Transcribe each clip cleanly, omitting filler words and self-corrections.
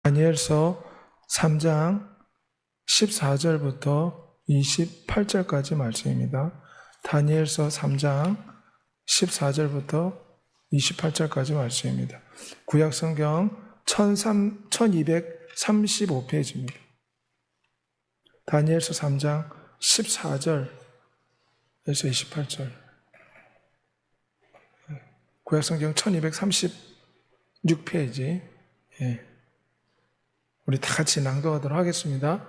다니엘서 3장 14절부터 28절까지 말씀입니다. 다니엘서 3장 14절부터 28절까지 말씀입니다. 구약성경 1235페이지입니다. 다니엘서 3장 14절에서 28절. 구약성경 1236페이지. 우리 다 같이 낭독하도록 하겠습니다.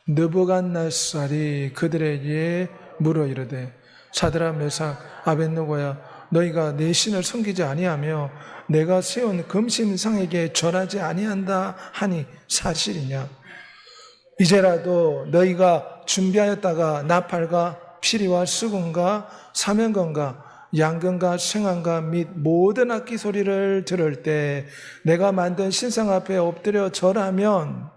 느부갓네살이 그들에게 물어 이르되 사드락 메삭 아벳느고야 너희가 내 신을 섬기지 아니하며 내가 세운 금신상에게 절하지 아니한다 하니 사실이냐? 이제라도 너희가 준비하였다가 나팔과 피리와 수금과 사면금과 양금과 쇠관과 및 모든 악기 소리를 들을 때 내가 만든 신상 앞에 엎드려 절하면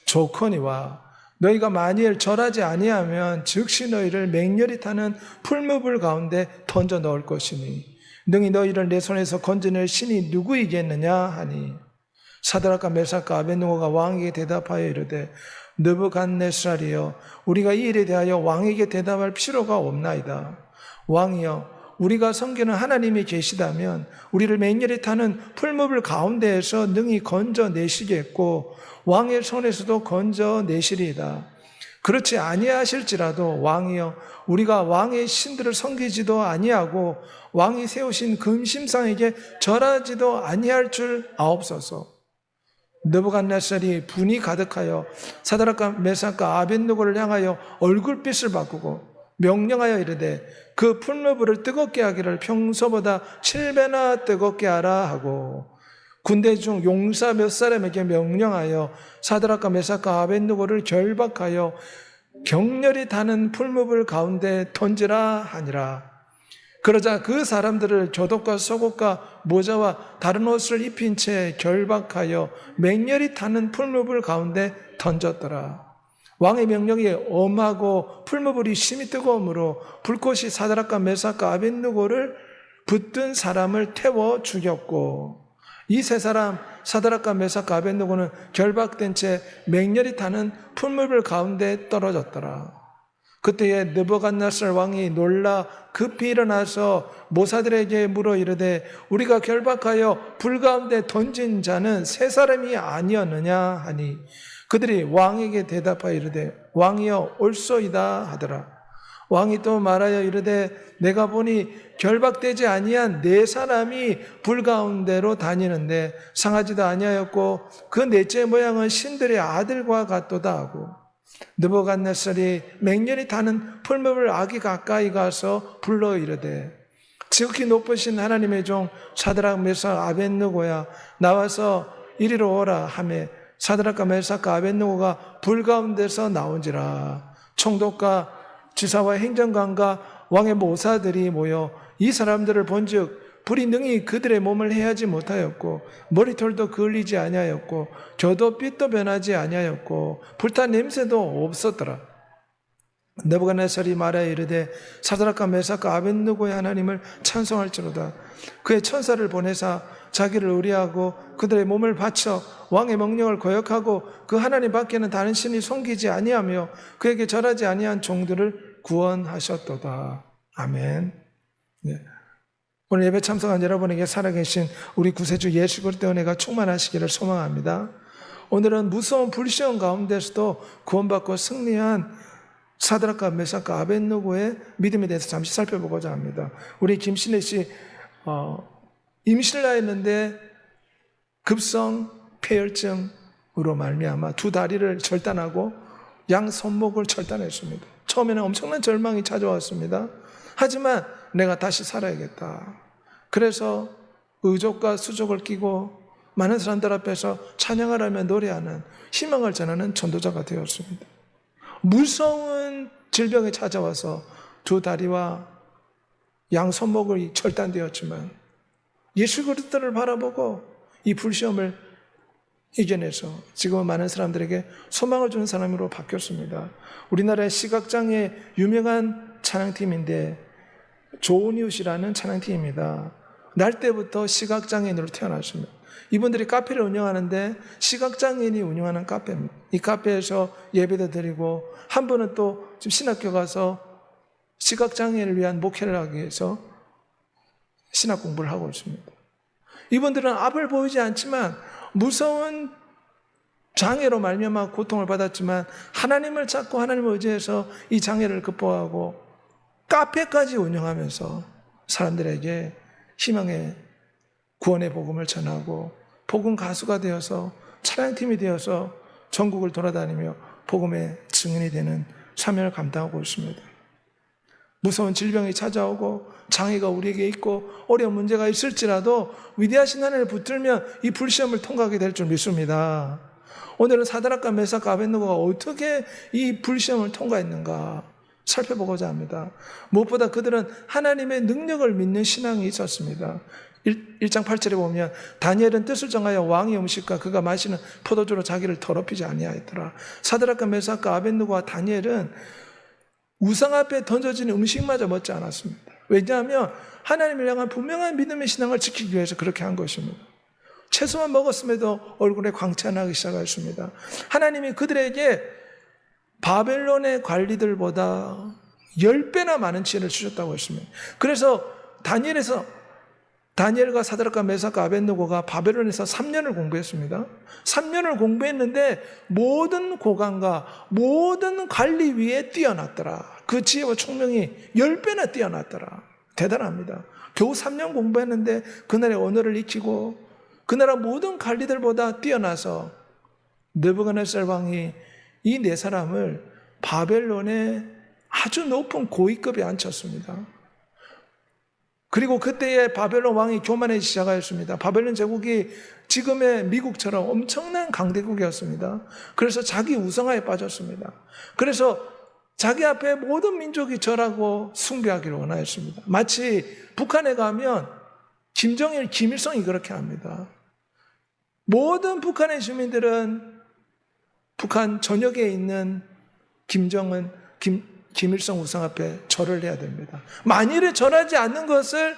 좋거니와 너희가 만일 절하지 아니하면 즉시 너희를 맹렬히 타는 풀무불 가운데 던져 넣을 것이니 능히 너희를 내 손에서 건져낼 신이 누구이겠느냐 하니 사드락과 메삭과 아벳느고가 왕에게 대답하여 이르되 느부갓네살이여 우리가 이 일에 대하여 왕에게 대답할 필요가 없나이다. 왕이여 우리가 섬기는 하나님이 계시다면 우리를 맹렬히 타는 풀무불 가운데에서 능히 건져내시겠고 왕의 손에서도 건져내시리이다. 그렇지 아니하실지라도 왕이여 우리가 왕의 신들을 섬기지도 아니하고 왕이 세우신 금심상에게 절하지도 아니할 줄 아옵소서. 느부갓네살이 분이 가득하여 사드락과 메삭과 아벳느고를 향하여 얼굴빛을 바꾸고 명령하여 이르되 그 풀무불을 뜨겁게 하기를 평소보다 7배나 뜨겁게 하라 하고 군대 중 용사 몇 사람에게 명령하여 사드락과 메삭과 아벳느고를 결박하여 격렬히 타는 풀무불 가운데 던지라 하니라. 그러자 그 사람들을 조독과 속옷과 모자와 다른 옷을 입힌 채 결박하여 맹렬히 타는 풀무불 가운데 던졌더라. 왕의 명령이 엄하고 풀무불이 심히 뜨거우므로 불꽃이 사드락과 메삭과 아벳느고를 붙든 사람을 태워 죽였고 이 세 사람 사드락과 메삭과 아벳느고는 결박된 채 맹렬히 타는 풀무불 가운데 떨어졌더라. 그때에 느부갓네살 왕이 놀라 급히 일어나서 모사들에게 물어 이르되 우리가 결박하여 불 가운데 던진 자는 세 사람이 아니었느냐 하니 그들이 왕에게 대답하여 이르되 왕이여 옳소이다 하더라. 왕이 또 말하여 이르되 내가 보니 결박되지 아니한 네 사람이 불 가운데로 다니는데 상하지도 아니하였고 그 넷째 모양은 신들의 아들과 같도다 하고 느부갓네살이 맹렬히 타는 풀무불 아기 가까이 가서 불러 이르되 지극히 높으신 하나님의 종 사드락 메삭 아벳느고야 나와서 이리로 오라 하매 사드락과 메삭과 아벳느고가 불 가운데서 나온지라. 총독과 지사와 행정관과 왕의 모사들이 모여 이 사람들을 본즉 불이 능히 그들의 몸을 해하지 못하였고 머리털도 그을리지 아니하였고 겨도 빛도 변하지 아니하였고 불탄 냄새도 없었더라. 느부갓네살이 말하여 이르되 사드락과 메삭과 아벳느고의 하나님을 찬송할지로다. 그의 천사를 보내사 자기를 의뢰하고 그들의 몸을 바쳐 왕의 명령을 거역하고 그 하나님 밖에는 다른 신이 섬기지 아니하며 그에게 절하지 아니한 종들을 구원하셨도다. 아멘. 네. 오늘 예배 참석한 여러분에게 살아계신 우리 구세주 예수 그리스도의 은혜가 충만하시기를 소망합니다. 오늘은 무서운 불시험 가운데서도 구원받고 승리한 사드락과 메삭과 아벳느고의 믿음에 대해서 잠시 살펴보고자 합니다. 우리 김신혜 씨 임신을 했는데 급성 폐혈증으로 말미암아 두 다리를 절단하고 양 손목을 절단했습니다. 처음에는 엄청난 절망이 찾아왔습니다. 하지만 내가 다시 살아야겠다. 그래서 의족과 수족을 끼고 많은 사람들 앞에서 찬양을 하며 노래하는 희망을 전하는 전도자가 되었습니다. 무서운 질병이 찾아와서 두 다리와 양 손목이 절단되었지만 예수 그리스도를 바라보고 이 불시험을 이겨내서 지금은 많은 사람들에게 소망을 주는 사람으로 바뀌었습니다. 우리나라의 시각장애 유명한 찬양팀인데 좋은 이웃이라는 찬양팀입니다. 날 때부터 시각장애인으로 태어났습니다. 이분들이 카페를 운영하는데 시각장애인이 운영하는 카페입니다. 이 카페에서 예배도 드리고, 한 분은 또 지금 신학교 가서 시각장애인을 위한 목회를 하기 위해서 신학 공부를 하고 있습니다. 이분들은 앞을 보이지 않지만 무서운 장애로 말미암아 고통을 받았지만 하나님을 찾고 하나님을 의지해서 이 장애를 극복하고 카페까지 운영하면서 사람들에게 희망의 구원의 복음을 전하고 복음 가수가 되어서 찬양팀이 되어서 전국을 돌아다니며 복음의 증인이 되는 사명을 감당하고 있습니다. 무서운 질병이 찾아오고 장애가 우리에게 있고 어려운 문제가 있을지라도 위대하신 하나님을 붙들면 이 불시험을 통과하게 될 줄 믿습니다. 오늘은 사드락과 메삭과 아벳느고가 어떻게 이 불시험을 통과했는가 살펴보고자 합니다. 무엇보다 그들은 하나님의 능력을 믿는 신앙이 있었습니다. 1장 8절에 보면 다니엘은 뜻을 정하여 왕의 음식과 그가 마시는 포도주로 자기를 더럽히지 아니하였더라. 사드락과 메삭과 아벳느고와 다니엘은 우상 앞에 던져지는 음식마저 먹지 않았습니다. 왜냐하면 하나님을 향한 분명한 믿음의 신앙을 지키기 위해서 그렇게 한 것입니다. 채소만 먹었음에도 얼굴에 광채가 나기 시작했습니다. 하나님이 그들에게 바벨론의 관리들보다 10배나 많은 지혜를 주셨다고 했습니다. 그래서 다니엘과 사드락과 메삭과 아벳느고가 바벨론에서 3년을 공부했습니다. 3년을 공부했는데 모든 고관과 모든 관리 위에 뛰어났더라. 그 지혜와 총명이 10배나 뛰어났더라. 대단합니다. 겨우 3년 공부했는데 그날의 언어를 익히고 그 나라 모든 관리들보다 뛰어나서 느부갓네살 왕이 이 네 사람을 바벨론의 아주 높은 고위급에 앉혔습니다. 그리고 그때의 바벨론 왕이 교만해지기 시작하였습니다. 바벨론 제국이 지금의 미국처럼 엄청난 강대국이었습니다. 그래서 자기 우상화에 빠졌습니다. 그래서 자기 앞에 모든 민족이 절하고 숭배하기를 원하였습니다. 마치 북한에 가면 김정일, 김일성이 그렇게 합니다. 모든 북한의 주민들은 북한 전역에 있는 김정은, 김일성 우상 앞에 절을 해야 됩니다. 만일에 절하지 않는 것을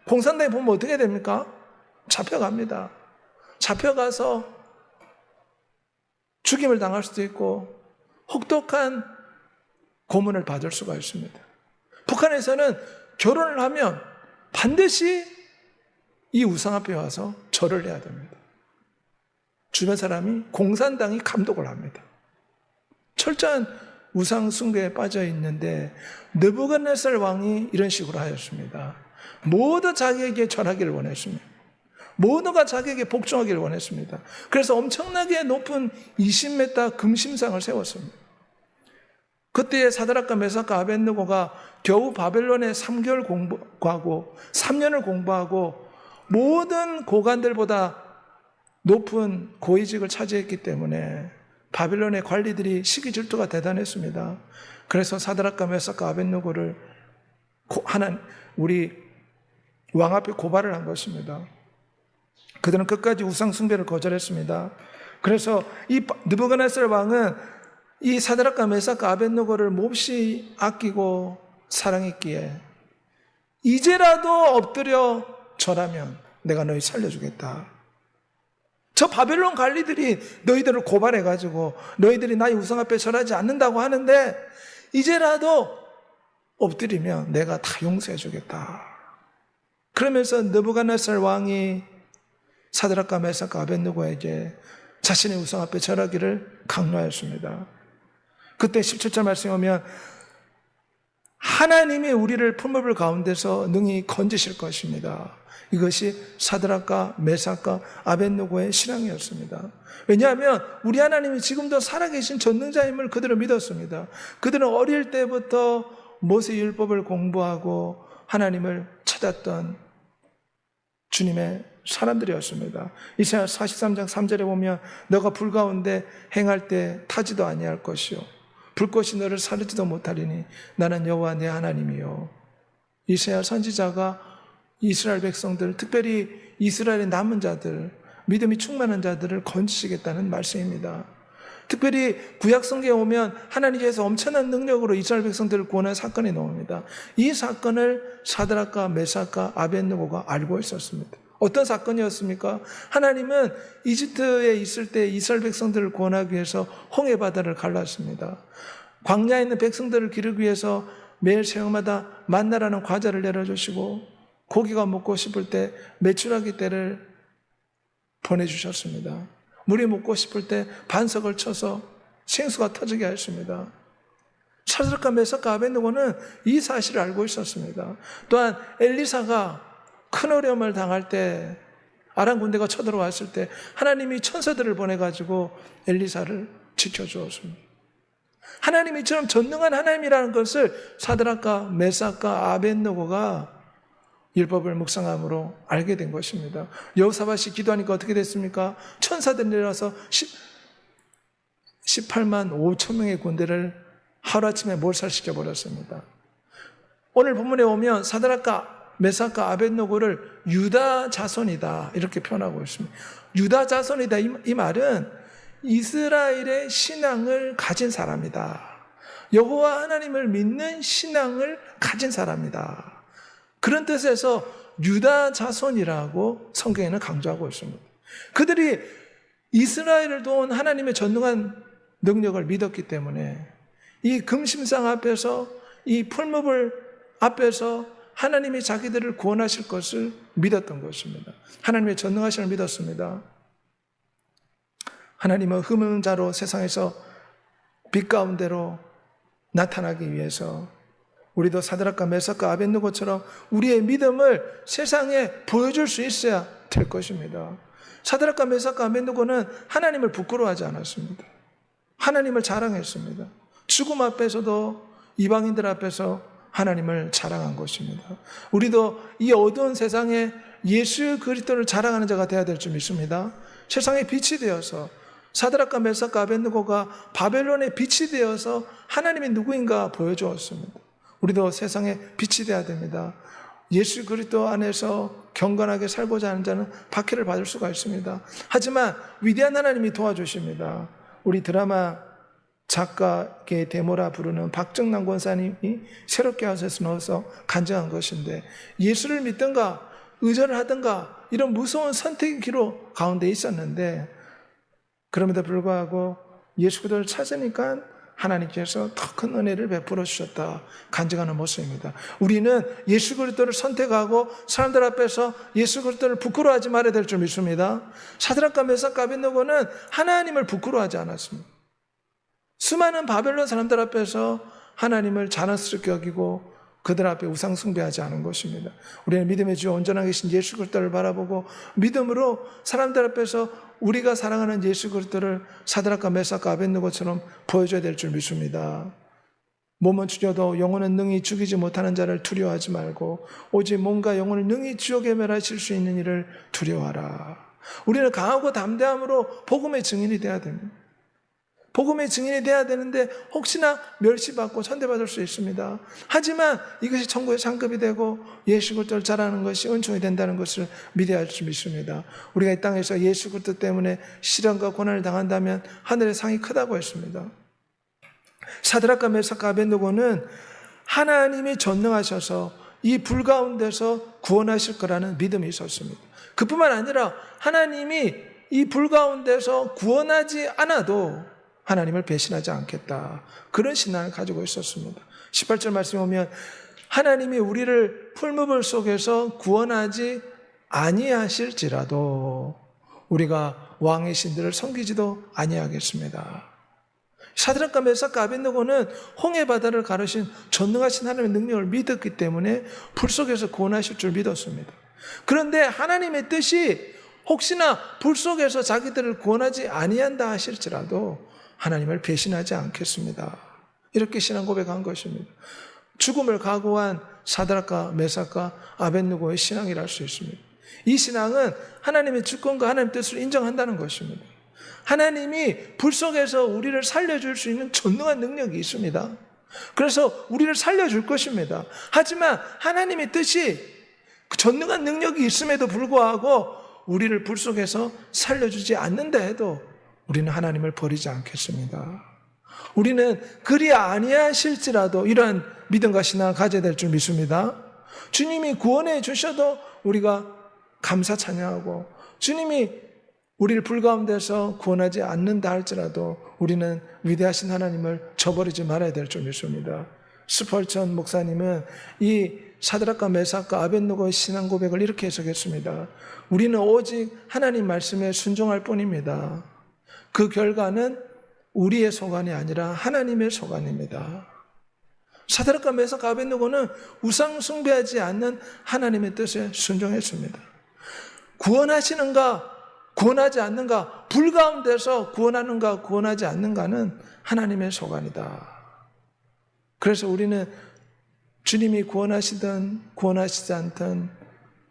공산당이 보면 어떻게 됩니까? 잡혀갑니다. 잡혀가서 죽임을 당할 수도 있고 혹독한 고문을 받을 수가 있습니다. 북한에서는 결혼을 하면 반드시 이 우상 앞에 와서 절을 해야 됩니다. 주변 사람이 공산당이 감독을 합니다. 철저한 우상 숭배에 빠져 있는데 느부갓네살 왕이 이런 식으로 하였습니다. 모두 자기에게 절하기를 원했습니다. 모두가 자기에게 복종하기를 원했습니다. 그래서 엄청나게 높은 20m 금심상을 세웠습니다. 그때의 사드락과 메삭과 아벳느고가 겨우 바벨론에 3개월 공부하고 3년을 공부하고 모든 고관들보다 높은 고위직을 차지했기 때문에 바벨론의 관리들이 시기 질투가 대단했습니다. 그래서 사드락과 메삭과 아벳느고를 우리 왕 앞에 고발을 한 것입니다. 그들은 끝까지 우상 숭배를 거절했습니다. 그래서 이 느부갓네살 왕은 이 사드락과 메삭과 아벳느고를 몹시 아끼고 사랑했기에 이제라도 엎드려 절하면 내가 너희 살려주겠다. 저 바벨론 관리들이 너희들을 고발해가지고 너희들이 나의 우상 앞에 절하지 않는다고 하는데 이제라도 엎드리면 내가 다 용서해주겠다. 그러면서 느부갓네살 왕이 사드락과 메삭과 아벳느고에게 자신의 우상 앞에 절하기를 강요하였습니다. 그때 17절 말씀에 오면 하나님이 우리를 풀무불 가운데서 능히 건지실 것입니다. 이것이 사드락과 메삭과 아벳느고의 신앙이었습니다. 왜냐하면 우리 하나님이 지금도 살아계신 전능자임을 그들은 믿었습니다. 그들은 어릴 때부터 모세 율법을 공부하고 하나님을 찾았던 주님의 사람들이었습니다. 이사야 43장 3절에 보면 너가 불 가운데 행할 때 타지도 아니할 것이요 불꽃이 너를 사르지도 못하리니 나는 여호와 내 하나님이요. 이사야 선지자가 이스라엘 백성들, 특별히 이스라엘의 남은 자들, 믿음이 충만한 자들을 건지시겠다는 말씀입니다. 특별히 구약 성경에 오면 하나님께서 엄청난 능력으로 이스라엘 백성들을 구원한 사건이 나옵니다. 이 사건을 사드락과 메삭과 아벳느고가 알고 있었습니다. 어떤 사건이었습니까? 하나님은 이집트에 있을 때 이스라엘 백성들을 구원하기 위해서 홍해 바다를 갈랐습니다. 광야에 있는 백성들을 기르기 위해서 매일 새벽마다 만나라는 과자를 내려주시고 고기가 먹고 싶을 때 메추라기 떼를 보내주셨습니다. 물이 먹고 싶을 때 반석을 쳐서 생수가 터지게 하였습니다. 사드락과 메삭과 아벳느고는 이 사실을 알고 있었습니다. 또한 엘리사가 큰 어려움을 당할 때 아람 군대가 쳐들어왔을 때 하나님이 천사들을 보내가지고 엘리사를 지켜주었습니다. 하나님이 이처럼 전능한 하나님이라는 것을 사드락과 메삭과 아벳느고가 율법을 묵상함으로 알게 된 것입니다. 여호사밧이 기도하니까 어떻게 됐습니까? 천사들이 내려와서 18만 5천 명의 군대를 하루아침에 몰살시켜 버렸습니다. 오늘 본문에 오면 사드락과 메삭과 아벳느고를 유다 자손이다 이렇게 표현하고 있습니다. 유다 자손이다 이 말은 이스라엘의 신앙을 가진 사람이다. 여호와 하나님을 믿는 신앙을 가진 사람이다. 그런 뜻에서 유다 자손이라고 성경에는 강조하고 있습니다. 그들이 이스라엘을 도운 하나님의 전능한 능력을 믿었기 때문에 이 금심상 앞에서 이 풀무불 앞에서 하나님이 자기들을 구원하실 것을 믿었던 것입니다. 하나님의 전능하심을 믿었습니다. 하나님은 흠없는 자로 세상에서 빛 가운데로 나타나기 위해서 우리도 사드락과 메삭과 아벳느고처럼 우리의 믿음을 세상에 보여줄 수 있어야 될 것입니다. 사드락과 메삭과 아벳느고는 하나님을 부끄러워하지 않았습니다. 하나님을 자랑했습니다. 죽음 앞에서도 이방인들 앞에서 하나님을 자랑한 것입니다. 우리도 이 어두운 세상에 예수 그리스도를 자랑하는 자가 되어야 될 줄 믿습니다. 세상에 빛이 되어서 사드락과 메삭과 아벳느고가 바벨론의 빛이 되어서 하나님이 누구인가 보여주었습니다. 우리도 세상에 빛이 되어야 됩니다. 예수 그리스도 안에서 경건하게 살고자 하는 자는 박해를 받을 수가 있습니다. 하지만 위대한 하나님이 도와주십니다. 우리 드라마 작가계 데모라 부르는 박정남 권사님이 새롭게 하셔서 넣어서 간증한 것인데 예수를 믿든가 의존을 하든가 이런 무서운 선택의 기로 가운데 있었는데 그럼에도 불구하고 예수 그리스도를 찾으니까 하나님께서 더 큰 은혜를 베풀어 주셨다 간증하는 모습입니다. 우리는 예수 그리스도를 선택하고 사람들 앞에서 예수 그리스도를 부끄러워하지 말아야 될 줄 믿습니다. 사드락과 메삭과 아벳느고는 하나님을 부끄러워하지 않았습니다. 수많은 바벨론 사람들 앞에서 하나님을 자랑스럽게 여기고 그들 앞에 우상 숭배하지 않은 것입니다. 우리는 믿음의 주 온전하게 계신 예수 그리스도를 바라보고 믿음으로 사람들 앞에서 우리가 사랑하는 예수 그리스도를 사드락과 메삭과 아벳느고처럼 보여줘야 될 줄 믿습니다. 몸은 죽여도 영혼은 능히 죽이지 못하는 자를 두려워하지 말고 오직 몸과 영혼을 능히 지옥에 멸하실 수 있는 이를 두려워하라. 우리는 강하고 담대함으로 복음의 증인이 되어야 됩니다. 복음의 증인이 되어야 되는데 혹시나 멸시받고 천대받을 수 있습니다. 하지만 이것이 천국의 상급이 되고 예수 그리스도를 자랑하는 것이 은총이 된다는 것을 믿어야 할 줄 믿습니다. 우리가 이 땅에서 예수 그리스도 때문에 시련과 고난을 당한다면 하늘의 상이 크다고 했습니다. 사드락과 메삭과 아벳느고는 하나님이 전능하셔서 이 불 가운데서 구원하실 거라는 믿음이 있었습니다. 그뿐만 아니라 하나님이 이 불 가운데서 구원하지 않아도 하나님을 배신하지 않겠다. 그런 신앙을 가지고 있었습니다. 18절 말씀에 보면 하나님이 우리를 풀무불 속에서 구원하지 아니하실지라도 우리가 왕의 신들을 섬기지도 아니하겠습니다. 사드락과 메삭과 아벳느고는 홍해 바다를 가르신 전능하신 하나님의 능력을 믿었기 때문에 불 속에서 구원하실 줄 믿었습니다. 그런데 하나님의 뜻이 혹시나 불 속에서 자기들을 구원하지 아니한다 하실지라도 하나님을 배신하지 않겠습니다. 이렇게 신앙 고백한 것입니다. 죽음을 각오한 사드락과 메삭과 아벳느고의 신앙이라 할 수 있습니다. 이 신앙은 하나님의 주권과 하나님의 뜻을 인정한다는 것입니다. 하나님이 불 속에서 우리를 살려줄 수 있는 전능한 능력이 있습니다. 그래서 우리를 살려줄 것입니다. 하지만 하나님의 뜻이 그 전능한 능력이 있음에도 불구하고 우리를 불 속에서 살려주지 않는다 해도 우리는 하나님을 버리지 않겠습니다. 우리는 그리 아니하실지라도 이러한 믿음과 신앙을 가져야 될 줄 믿습니다. 주님이 구원해 주셔도 우리가 감사 찬양하고, 주님이 우리를 불가운데서 구원하지 않는다 할지라도 우리는 위대하신 하나님을 저버리지 말아야 될 줄 믿습니다. 스펄전 목사님은 이 사드락과 메삭과 아벳느고의 신앙 고백을 이렇게 해석했습니다. 우리는 오직 하나님 말씀에 순종할 뿐입니다. 그 결과는 우리의 소관이 아니라 하나님의 소관입니다. 사드락과 메삭과 아벳느고는 우상 숭배하지 않는 하나님의 뜻에 순종했습니다. 구원하시는가 구원하지 않는가, 불가운데서 구원하는가 구원하지 않는가는 하나님의 소관이다. 그래서 우리는 주님이 구원하시든 구원하시지 않든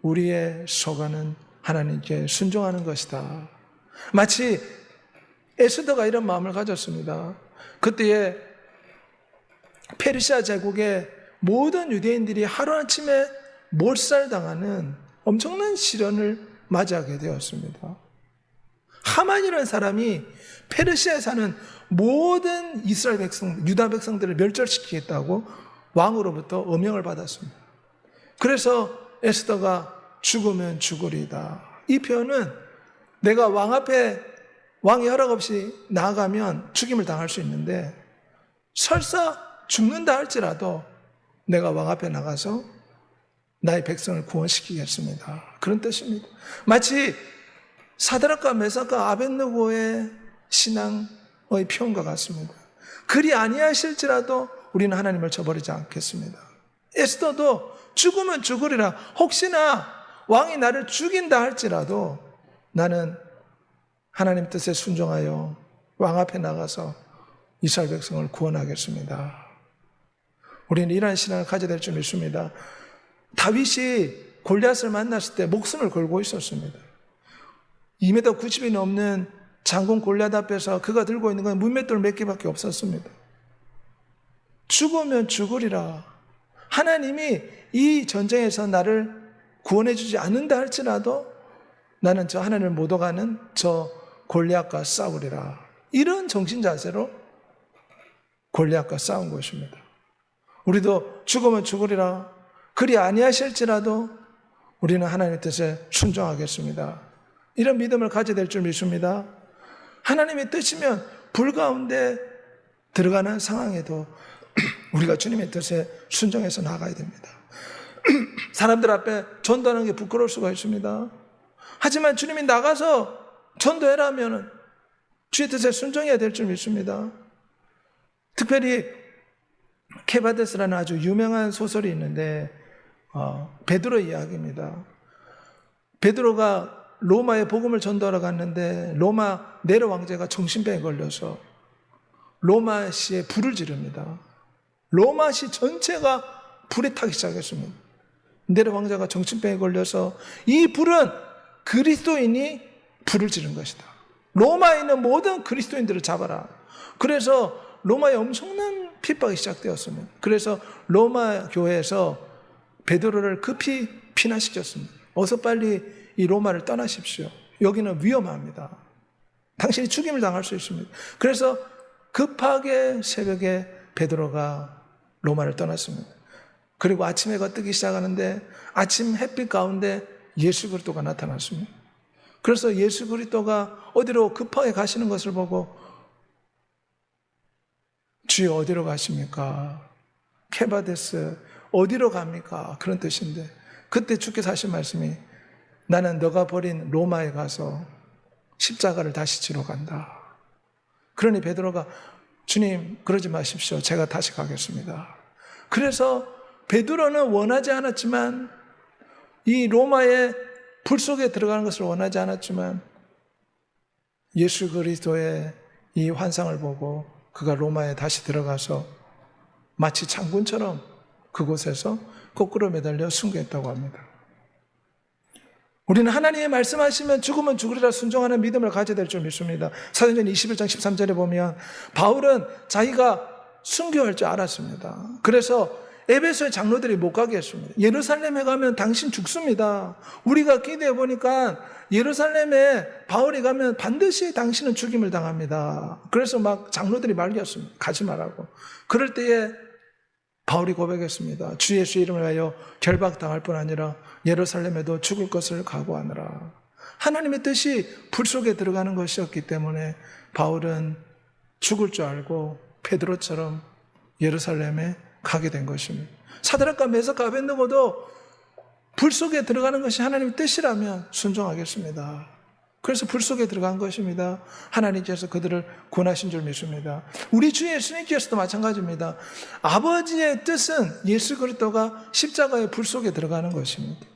우리의 소관은 하나님께 순종하는 것이다. 마치 에스더가 이런 마음을 가졌습니다. 그때에 페르시아 제국의 모든 유대인들이 하루아침에 몰살당하는 엄청난 시련을 맞이하게 되었습니다. 하만이라는 사람이 페르시아에 사는 모든 이스라엘 백성, 유다 백성들을 멸절시키겠다고 왕으로부터 어명을 받았습니다. 그래서 에스더가 죽으면 죽으리이다. 이 표현은 내가 왕 앞에 왕의 허락 없이 나아가면 죽임을 당할 수 있는데, 설사 죽는다 할지라도 내가 왕 앞에 나가서 나의 백성을 구원시키겠습니다. 그런 뜻입니다. 마치 사드락과 메삭과 아벳느고의 신앙의 표현과 같습니다. 그리 아니하실지라도 우리는 하나님을 저버리지 않겠습니다. 에스더도 죽으면 죽으리라, 혹시나 왕이 나를 죽인다 할지라도 나는 하나님 뜻에 순종하여 왕 앞에 나가서 이스라엘 백성을 구원하겠습니다. 우리는 이러한 신앙을 가져야 될 줄 믿습니다. 다윗이 골리앗을 만났을 때 목숨을 걸고 있었습니다. 2m 90이 넘는 장군 골리앗 앞에서 그가 들고 있는 건 문맷돌 몇 개밖에 없었습니다. 죽으면 죽으리라. 하나님이 이 전쟁에서 나를 구원해 주지 않는다 할지라도 나는 저 하나님을 못 오가는 저 골리앗과 싸우리라. 이런 정신 자세로 골리앗과 싸운 것입니다. 우리도 죽으면 죽으리라. 그리 아니하실지라도 우리는 하나님의 뜻에 순종하겠습니다. 이런 믿음을 가져야 될 줄 믿습니다. 하나님의 뜻이면 불 가운데 들어가는 상황에도 우리가 주님의 뜻에 순종해서 나가야 됩니다. 사람들 앞에 전도하는 게 부끄러울 수가 있습니다. 하지만 주님이 나가서 전도해라 하면 주의 뜻에 순종해야 될 줄 믿습니다. 특별히 케바데스라는 아주 유명한 소설이 있는데 베드로 이야기입니다. 베드로가 로마에 복음을 전도하러 갔는데 로마 네로 왕제가 정신병에 걸려서 로마시에 불을 지릅니다. 로마시 전체가 불에 타기 시작했습니다. 네로 왕자가 정신병에 걸려서 이 불은 그리스도인이 불을 지른 것이다. 로마에 있는 모든 그리스도인들을 잡아라. 그래서 로마에 엄청난 핍박이 시작되었습니다. 그래서 로마 교회에서 베드로를 급히 피난시켰습니다. 어서 빨리 이 로마를 떠나십시오. 여기는 위험합니다. 당신이 죽임을 당할 수 있습니다. 그래서 급하게 새벽에 베드로가 로마를 떠났습니다. 그리고 아침 해가 뜨기 시작하는데 아침 햇빛 가운데 예수 그리스도가 나타났습니다. 그래서 예수 그리스도가 어디로 급하게 가시는 것을 보고 주여 어디로 가십니까? 케바데스 어디로 갑니까? 그런 뜻인데 그때 주께서 하신 말씀이 나는 너가 버린 로마에 가서 십자가를 다시 지러 간다. 그러니 베드로가 주님 그러지 마십시오. 제가 다시 가겠습니다. 그래서 베드로는 원하지 않았지만 이 로마의 불 속에 들어가는 것을 원하지 않았지만 예수 그리스도의 이 환상을 보고 그가 로마에 다시 들어가서 마치 장군처럼 그곳에서 거꾸로 매달려 순교했다고 합니다. 우리는 하나님의 말씀하시면 죽으면 죽으리라 순종하는 믿음을 가져야 될 줄 믿습니다. 사도행전 21장 13절에 보면 바울은 자기가 순교할 줄 알았습니다. 그래서 에베소의 장로들이 못 가게 했습니다. 예루살렘에 가면 당신 죽습니다. 우리가 기대해 보니까 예루살렘에 바울이 가면 반드시 당신은 죽임을 당합니다. 그래서 막 장로들이 말렸습니다. 가지 말라고. 그럴 때에 바울이 고백했습니다. 주 예수 이름을 위하여 결박당할 뿐 아니라 예루살렘에도 죽을 것을 각오하느라. 하나님의 뜻이 불 속에 들어가는 것이었기 때문에 바울은 죽을 줄 알고 베드로처럼 예루살렘에 가게 된 것입니다. 사드락과 메삭과 아벳느고도 불 속에 들어가는 것이 하나님의 뜻이라면 순종하겠습니다. 그래서 불 속에 들어간 것입니다. 하나님께서 그들을 구원하신 줄 믿습니다. 우리 주 예수님께서도 마찬가지입니다. 아버지의 뜻은 예수 그리스도가 십자가의 불 속에 들어가는 것입니다.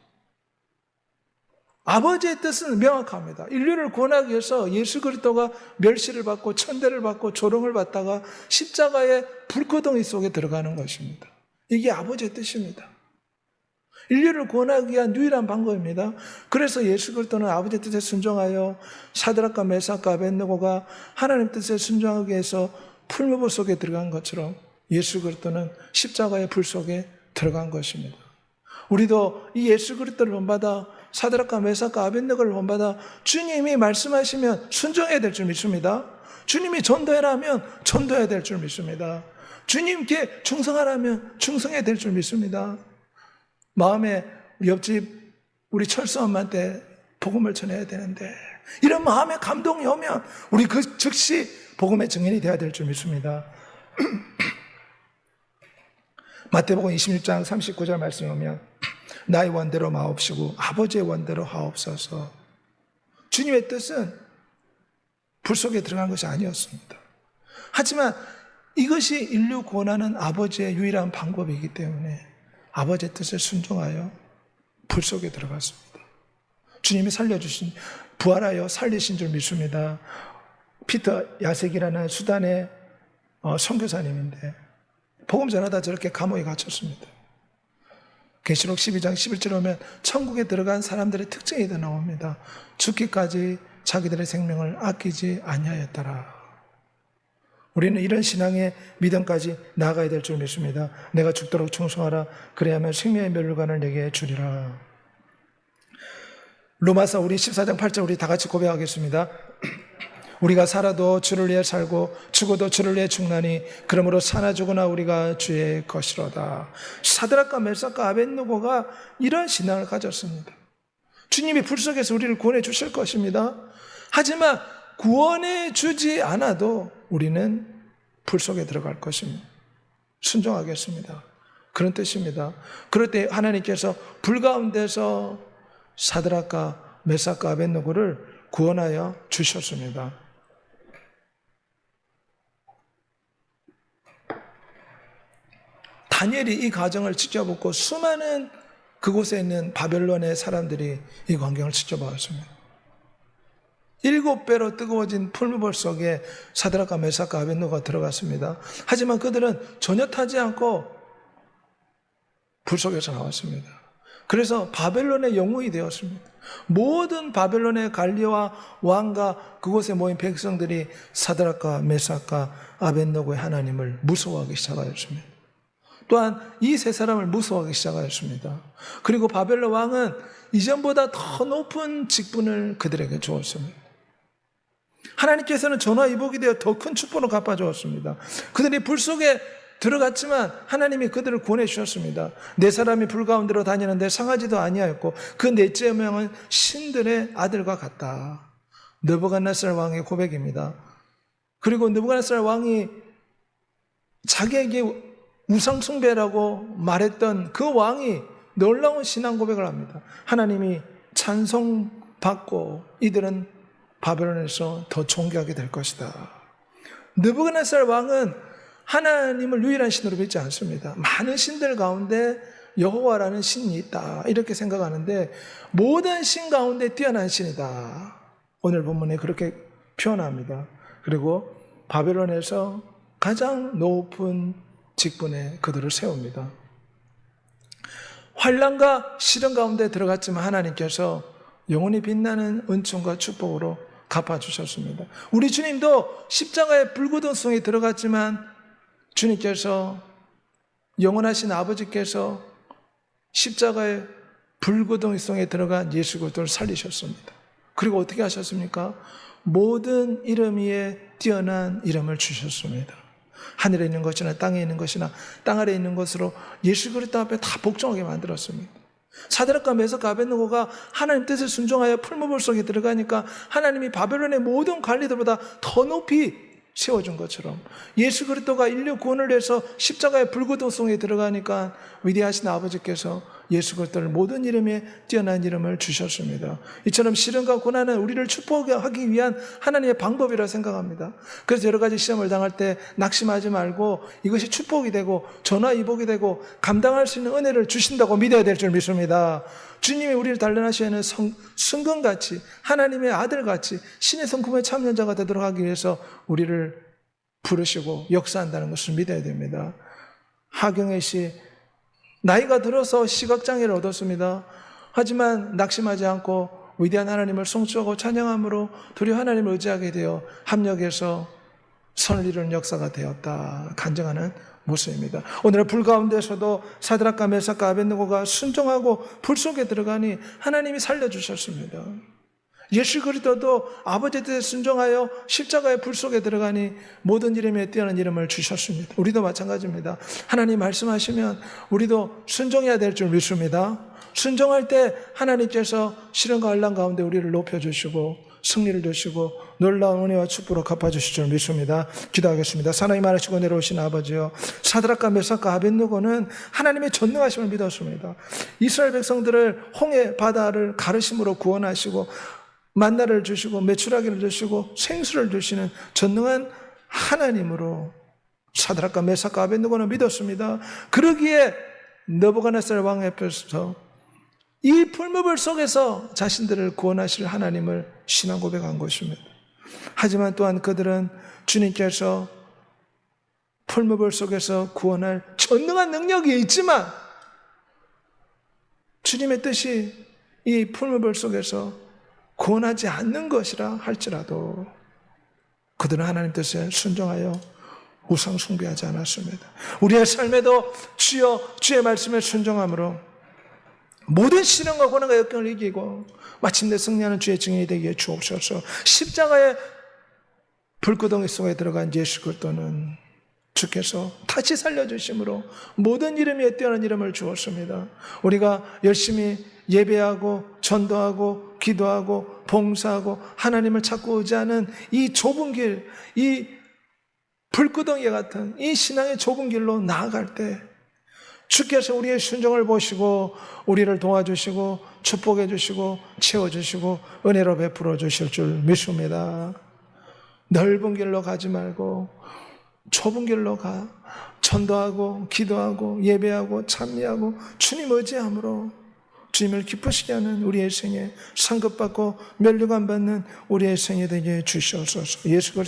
아버지의 뜻은 명확합니다. 인류를 구원하기 위해서 예수 그리스도가 멸시를 받고 천대를 받고 조롱을 받다가 십자가의 불구덩이 속에 들어가는 것입니다. 이게 아버지의 뜻입니다. 인류를 구원하기 위한 유일한 방법입니다. 그래서 예수 그리스도는 아버지의 뜻에 순종하여 사드락과 메삭과 아벳느고가 하나님 뜻에 순종하기 위해서 풀무불 속에 들어간 것처럼 예수 그리스도는 십자가의 불 속에 들어간 것입니다. 우리도 이 예수 그리스도를 본받아 사드락과 메삭과 아벳느고를 본받아 주님이 말씀하시면 순종해야 될 줄 믿습니다. 주님이 전도해라 하면 전도해야 될 줄 믿습니다. 주님께 충성하라면 충성해야 될 줄 믿습니다. 마음에 옆집 우리 철수 엄마한테 복음을 전해야 되는데 이런 마음에 감동이 오면 우리 그 즉시 복음의 증인이 되어야 될 줄 믿습니다. 마태복음 26장 39절 말씀에 오면 나의 원대로 마옵시고 아버지의 원대로 하옵소서. 주님의 뜻은 불 속에 들어간 것이 아니었습니다. 하지만 이것이 인류 구원하는 아버지의 유일한 방법이기 때문에 아버지의 뜻에 순종하여 불 속에 들어갔습니다. 주님이 살려주신, 부활하여 살리신 줄 믿습니다. 피터 야색이라는 수단의 선교사님인데 복음 전하다 저렇게 감옥에 갇혔습니다. 계시록 12장 11절에 오면 천국에 들어간 사람들의 특징이 더 나옵니다. 죽기까지 자기들의 생명을 아끼지 아니하였더라. 우리는 이런 신앙의 믿음까지 나아가야 될 줄 믿습니다. 내가 죽도록 충성하라. 그래야만 생명의 멸류관을 내게 주리라. 로마서 우리 14장 8절 우리 다 같이 고백하겠습니다. 우리가 살아도 주를 위해 살고 죽어도 주를 위해 죽나니 그러므로 사나 죽으나 우리가 주의 것이로다. 사드락과 메삭과 아벳느고가 이런 신앙을 가졌습니다. 주님이 불 속에서 우리를 구원해 주실 것입니다. 하지만 구원해 주지 않아도 우리는 불 속에 들어갈 것입니다. 순종하겠습니다. 그런 뜻입니다. 그럴 때 하나님께서 불 가운데서 사드락과 메삭과 아벳느고를 구원하여 주셨습니다. 다니엘이 이 과정을 지켜보고 수많은 그곳에 있는 바벨론의 사람들이 이 광경을 지켜보았습니다. 7배로 뜨거워진 풀무불 속에 사드락과 메삭과 아벳느고가 들어갔습니다. 하지만 그들은 전혀 타지 않고 불 속에서 나왔습니다. 그래서 바벨론의 영웅이 되었습니다. 모든 바벨론의 관리와 왕과 그곳에 모인 백성들이 사드락과 메삭과 아벳느고의 하나님을 무서워하기 시작하였습니다. 또한 이 세 사람을 무서워하기 시작하였습니다. 그리고 바벨론 왕은 이전보다 더 높은 직분을 그들에게 주었습니다. 하나님께서는 전화위복이 되어 더 큰 축복을 갚아주었습니다. 그들이 불 속에 들어갔지만 하나님이 그들을 구원해 주셨습니다. 네 사람이 불 가운데로 다니는데 상하지도 아니하였고 그 넷째 명은 신들의 아들과 같다. 느부갓네살 왕의 고백입니다. 그리고 느부갓네살 왕이 자기에게 우상 숭배라고 말했던 그 왕이 놀라운 신앙 고백을 합니다. 하나님이 찬송받고 이들은 바벨론에서 더 존귀하게 될 것이다. 느부갓네살 왕은 하나님을 유일한 신으로 믿지 않습니다. 많은 신들 가운데 여호와라는 신이 있다 이렇게 생각하는데 모든 신 가운데 뛰어난 신이다. 오늘 본문에 그렇게 표현합니다. 그리고 바벨론에서 가장 높은 직분에 그들을 세웁니다. 환난과 시련 가운데 들어갔지만 하나님께서 영원히 빛나는 은총과 축복으로 갚아주셨습니다. 우리 주님도 십자가의 불구덩성에 들어갔지만 주님께서 영원하신 아버지께서 십자가의 불구덩이 속에 들어간 예수 그리스도를 살리셨습니다. 그리고 어떻게 하셨습니까? 모든 이름 위에 뛰어난 이름을 주셨습니다. 하늘에 있는 것이나 땅에 있는 것이나 땅 아래에 있는 것으로 예수 그리스도 앞에 다 복종하게 만들었습니다. 사드락과 메삭과 아벳느고가 하나님 뜻에 순종하여 풀무불 속에 들어가니까 하나님이 바벨론의 모든 관리들보다 더 높이 세워준 것처럼 예수 그리스도가 인류 구원을 위해서 십자가의 불구덩이 속에 들어가니까 위대하신 아버지께서 예수 그리스도를 모든 이름에 뛰어난 이름을 주셨습니다. 이처럼 시련과 고난은 우리를 축복하기 위한 하나님의 방법이라 생각합니다. 그래서 여러 가지 시험을 당할 때 낙심하지 말고 이것이 축복이 되고 전화위복이 되고 감당할 수 있는 은혜를 주신다고 믿어야 될 줄 믿습니다. 주님이 우리를 단련하셔야 하는 성금같이 하나님의 아들같이 신의 성품의 참여자가 되도록 하기 위해서 우리를 부르시고 역사한다는 것을 믿어야 됩니다. 하경애 씨, 나이가 들어서 시각장애를 얻었습니다. 하지만 낙심하지 않고 위대한 하나님을 송축하고 찬양함으로 도리어 하나님을 의지하게 되어 합력해서 선을 이루는 역사가 되었다 간증하는 모습입니다. 오늘의 불 가운데서도 사드락과 메삭과 아벳느고가 순종하고 불 속에 들어가니 하나님이 살려주셨습니다. 예수 그리스도도 아버지의 뜻에 순종하여 십자가의 불 속에 들어가니 모든 이름에 뛰어난 이름을 주셨습니다. 우리도 마찬가지입니다. 하나님 말씀하시면 우리도 순종해야 될 줄 믿습니다. 순종할 때 하나님께서 시련과 환난 가운데 우리를 높여주시고 승리를 주시고 놀라운 은혜와 축복으로 갚아주실 줄 믿습니다. 기도하겠습니다. 사나이 많으시고 내려오신 아버지요, 사드락과 메삭과 아벳느고는 하나님의 전능하심을 믿었습니다. 이스라엘 백성들을 홍해 바다를 가르심으로 구원하시고 만나를 주시고 메추라기를 주시고 생수를 주시는 전능한 하나님으로 사드락과 메삭과 아벳느고는 믿었습니다. 그러기에 느부갓네살 왕 앞에서 이 풀무불 속에서 자신들을 구원하실 하나님을 신앙 고백한 것입니다. 하지만 또한 그들은 주님께서 풀무불 속에서 구원할 전능한 능력이 있지만 주님의 뜻이 이 풀무불 속에서 구원하지 않는 것이라 할지라도 그들은 하나님 뜻에 순종하여 우상 숭배하지 않았습니다. 우리의 삶에도 주여 주의 말씀에 순종함으로 모든 시련과 고난과 역경을 이기고 마침내 승리하는 주의 증인이 되기에 주옵소서. 십자가의 불구덩이 속에 들어간 예수 그리스도는 주께서 다시 살려주심으로 모든 이름 위에 뛰어난 이름을 주었습니다. 우리가 열심히 예배하고 전도하고 기도하고 봉사하고 하나님을 찾고 의지하는 이 좁은 길, 이 불구덩이 같은 이 신앙의 좁은 길로 나아갈 때 주께서 우리의 순종을 보시고 우리를 도와주시고 축복해 주시고 채워주시고 은혜로 베풀어 주실 줄 믿습니다. 넓은 길로 가지 말고 좁은 길로 가 전도하고 기도하고 예배하고 찬미하고 주님 의지함으로 주님을 기쁘시게 하는 우리의 생에 상급받고 면류관 받는 우리의 생에 되게 주시옵소서. 예수 그리스도